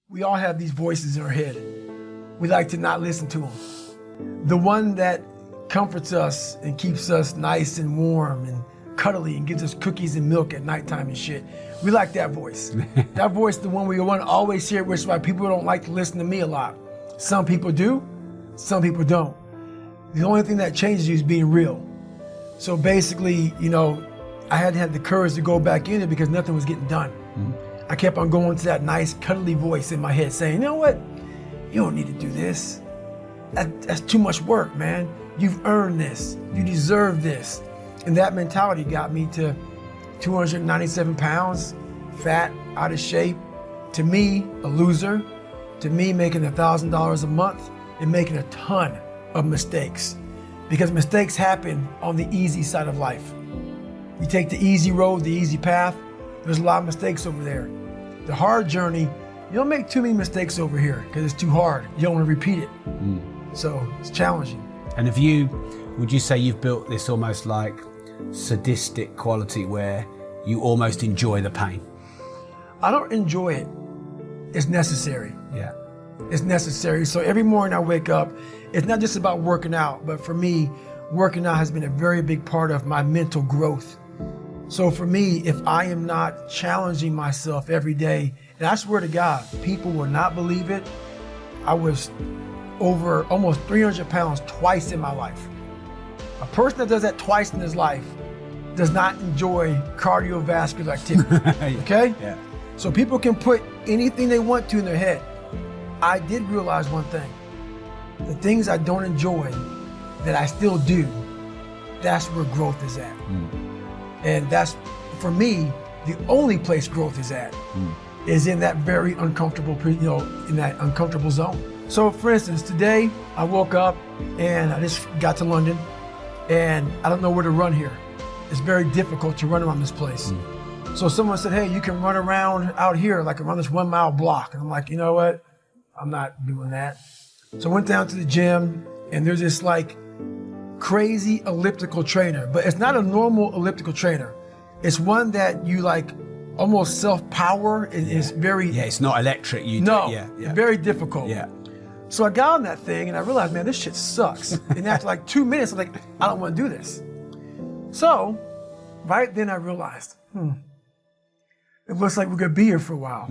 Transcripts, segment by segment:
We all have these voices in our head. We like to not listen to them. The one that comforts us and keeps us nice and warm and cuddly and gives us cookies and milk at nighttime and shit. We like that voice. That voice, the one we want to always hear, which is why people don't like to listen to me a lot. Some people do, some people don't. The only thing that changes you is being real. So basically, I had to have the courage to go back in it because nothing was getting done. I kept on going to that nice cuddly voice in my head saying, you know what? You don't need to do this. That's too much work, man. You've earned this. You deserve this. And that mentality got me to 297 pounds, fat, out of shape. To me, a loser. To me, making $1,000 a month and making a ton of mistakes. Because mistakes happen on the easy side of life. You take the easy road, the easy path, there's a lot of mistakes over there. The hard journey, you don't make too many mistakes over here because it's too hard. You don't want to repeat it. So it's challenging. And would you say you've built this almost like sadistic quality where you almost enjoy the pain? I don't enjoy it. It's necessary. Yeah. It's necessary. So every morning I wake up, it's not just about working out, but for me, working out has been a very big part of my mental growth. So for me, if I am not challenging myself every day, and I swear to God, people will not believe it, I was over almost 300 pounds twice in my life. A person that does that twice in his life does not enjoy cardiovascular activity, okay? Yeah. So people can put anything they want to in their head. I did realize one thing. The things I don't enjoy that I still do, that's where growth is at. And that's, for me, the only place growth is at, is in that very uncomfortable, in that uncomfortable zone. So for instance, today I woke up and I just got to London and I don't know where to run here. It's very difficult to run around this place. So someone said, hey, you can run around out here, like around this 1 mile block. And I'm like, you know what? I'm not doing that. So I went down to the gym and there's this like crazy elliptical trainer, but it's not a normal elliptical trainer. It's one that you like almost self-power and is very... Yeah, it's not electric. It's very difficult. Yeah. So I got on that thing and I realized, man, this shit sucks. And after like 2 minutes, I'm like, I don't want to do this. So right then I realized, it looks like we're gonna be here for a while.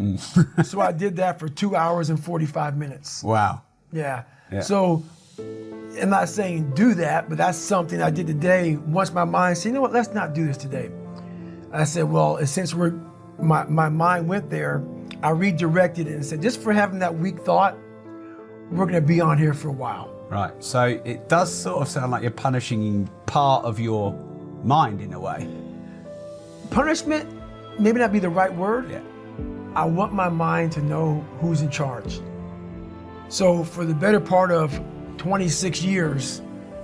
So I did that for 2 hours and 45 minutes. Wow. Yeah. So I'm not saying do that, but that's something I did today. Once my mind said, you know what, let's not do this today. I said, well, since my mind went there, I redirected it and said, just for having that weak thought, we're gonna be on here for a while. Right, so it does sort of sound like you're punishing part of your mind in a way. Punishment, maybe not be the right word. Yeah. I want my mind to know who's in charge. So for the better part of 26 years,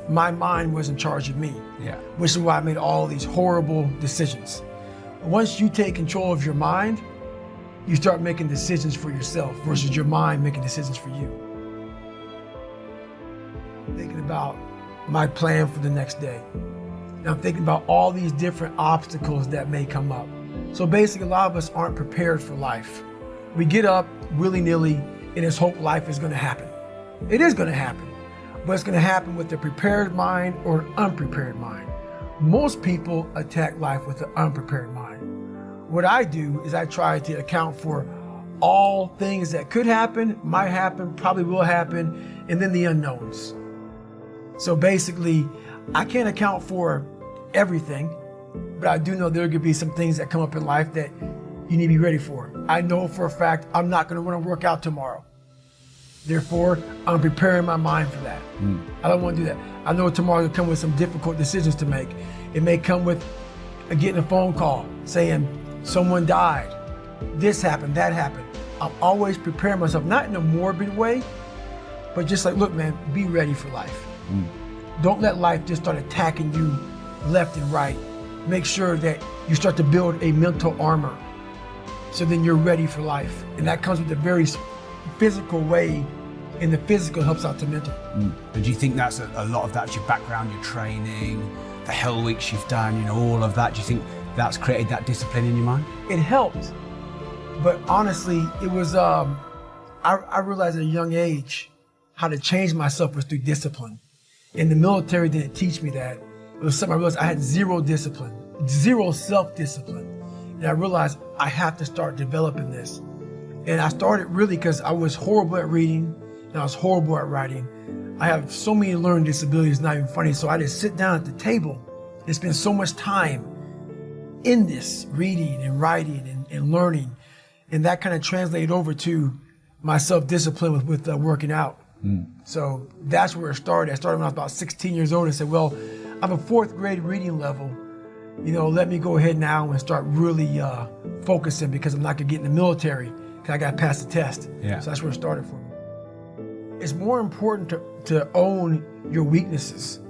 my mind was in charge of me. Yeah. Which is why I made all these horrible decisions. Once you take control of your mind, you start making decisions for yourself versus your mind making decisions for you. I'm thinking about my plan for the next day. And I'm thinking about all these different obstacles that may come up. So basically, a lot of us aren't prepared for life. We get up willy-nilly and just hope life is gonna happen. It is gonna happen, but it's gonna happen with a prepared mind or an unprepared mind. Most people attack life with an unprepared mind. What I do is I try to account for all things that could happen, might happen, probably will happen, and then the unknowns. So basically, I can't account for everything, but I do know there could be some things that come up in life that you need to be ready for. I know for a fact I'm not gonna wanna work out tomorrow. Therefore, I'm preparing my mind for that. I don't wanna do that. I know tomorrow will come with some difficult decisions to make. It may come with getting a phone call saying someone died, this happened, that happened. I'm always preparing myself, not in a morbid way, but just like, look, man, be ready for life. Don't let life just start attacking you left and right. Make sure that you start to build a mental armor so then you're ready for life. And that comes with a very physical way, and the physical helps out the mental. And do you think that's a lot of that's your background, your training, the hell weeks you've done, all of that? Do you think that's created that discipline in your mind? It helped, but honestly, it was I realized at a young age how to change myself was through discipline. And the military didn't teach me that. It was something I realized I had zero discipline, zero self-discipline. And I realized I have to start developing this. And I started really because I was horrible at reading and I was horrible at writing. I have so many learning disabilities, not even funny. So I just sit down at the table and spend so much time in this, reading and writing and learning. And that kind of translated over to my self-discipline with working out. So that's where it started. I started when I was about 16 years old and said, well, I'm a 4th grade reading level. Let me go ahead now and start really focusing because I'm not gonna get in the military because I gotta pass the test. Yeah. So that's where it started for me. It's more important to own your weaknesses.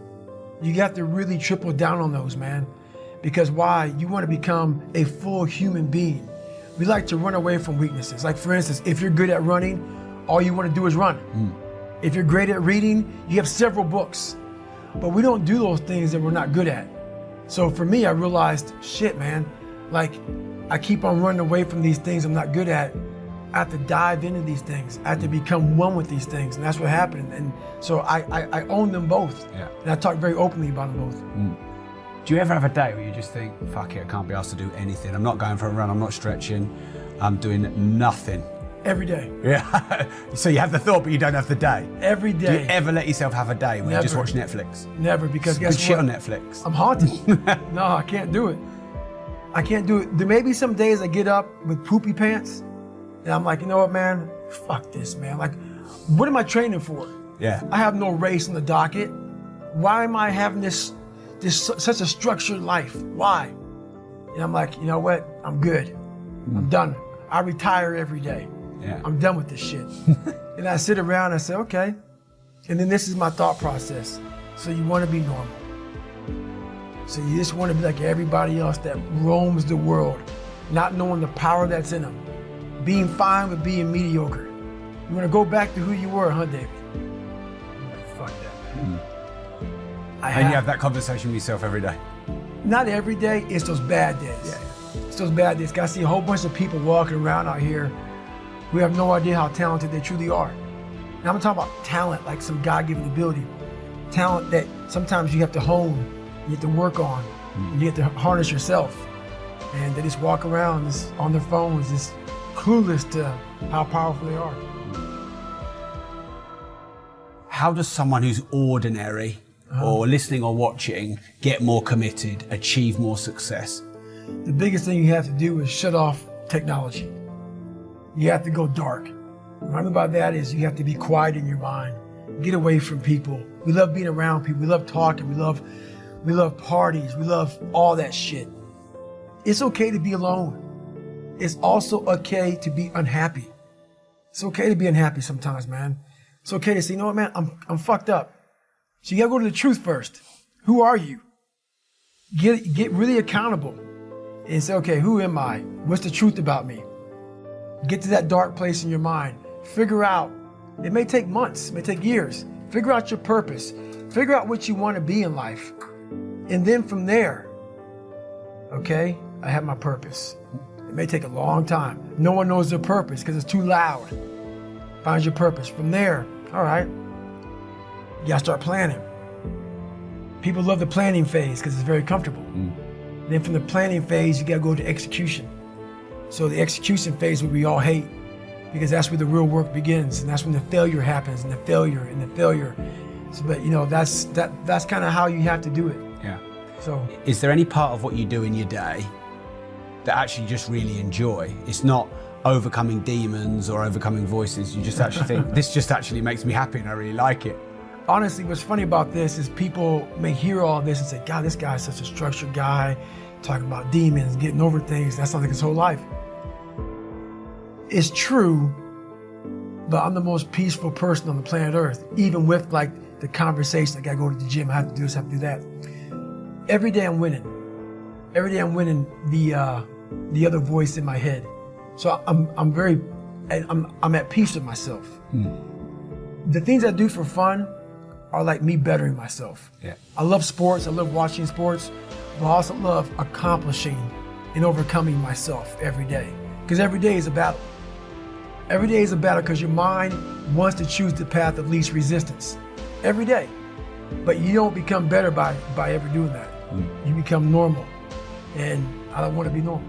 You have to really triple down on those, man. Because why? You wanna become a full human being. We like to run away from weaknesses. Like for instance, if you're good at running, all you wanna do is run. If you're great at reading, you have several books. But we don't do those things that we're not good at. So for me, I realized, shit, man, like I keep on running away from these things I'm not good at. I have to dive into these things. I have to become one with these things. And that's what happened. And so I own them both. Yeah. And I talk very openly about them both. Do you ever have a day where you just think, fuck it, I can't be asked to do anything. I'm not going for a run, I'm not stretching, I'm doing nothing. Every day. Yeah. So you have the thought, but you don't have the day. Every day. Do you ever let yourself have a day when Never. you just watch Netflix? Never, because Good guess shit what? on Netflix. I'm haunted. No, I can't do it. I can't do it. There may be some days I get up with poopy pants and I'm like, you know what, man? Fuck this, man. Like, what am I training for? Yeah. I have no race on the docket. Why am I having this such a structured life? Why? And I'm like, you know what? I'm good. I'm done. I retire every day. Yeah. I'm done with this shit. And I sit around and I say, okay. And then this is my thought process. So you want to be normal. So you just want to be like everybody else that roams the world, not knowing the power that's in them. Being fine with being mediocre. You want to go back to who you were, huh, David? Fuck that, man. And you have that conversation with yourself every day? Not every day, it's those bad days. Yeah. It's those bad days. I see a whole bunch of people walking around out here who have no idea how talented they truly are. And I'm talking about talent, like some God-given ability. Talent that sometimes you have to hone, you have to work on, you have to harness yourself. And they just walk around just on their phones, just clueless to how powerful they are. How does someone who's ordinary or listening or watching get more committed, achieve more success? The biggest thing you have to do is shut off technology. You have to go dark. What I mean by that is you have to be quiet in your mind. Get away from people. We love being around people. We love talking. We love parties. We love all that shit. It's okay to be alone. It's also okay to be unhappy. It's okay to be unhappy sometimes, man. It's okay to say, you know what, man, I'm fucked up. So you gotta go to the truth first. Who are you? Get really accountable and say, okay, who am I? What's the truth about me? Get to that dark place in your mind. Figure out, it may take months, it may take years. Figure out your purpose. Figure out what you want to be in life. And then from there, okay, I have my purpose. It may take a long time. No one knows their purpose because it's too loud. Find your purpose. From there, all right, you gotta start planning. People love the planning phase because it's very comfortable. Then from the planning phase, you gotta go to execution. So the execution phase, what we all hate, because that's where the real work begins, and that's when the failure happens, and the failure. So, but you know, that's kind of how you have to do it. Yeah. So, is there any part of what you do in your day that actually just really enjoy? It's not overcoming demons or overcoming voices. You just actually think, this just actually makes me happy and I really like it. Honestly, what's funny about this is people may hear all this and say, God, this guy's such a structured guy, talking about demons, getting over things. That sounds like his whole life. It's true, but I'm the most peaceful person on the planet Earth, even with like the conversation, I gotta go to the gym, I have to do this, I have to do that. Every day I'm winning. Every day I'm winning the other voice in my head. So I'm at peace with myself. The things I do for fun are like me bettering myself. Yeah. I love sports, I love watching sports, but I also love accomplishing and overcoming myself every day. Because every day is a battle. Every day is a battle because your mind wants to choose the path of least resistance. Every day. But you don't become better by ever doing that. You become normal. And I don't want to be normal.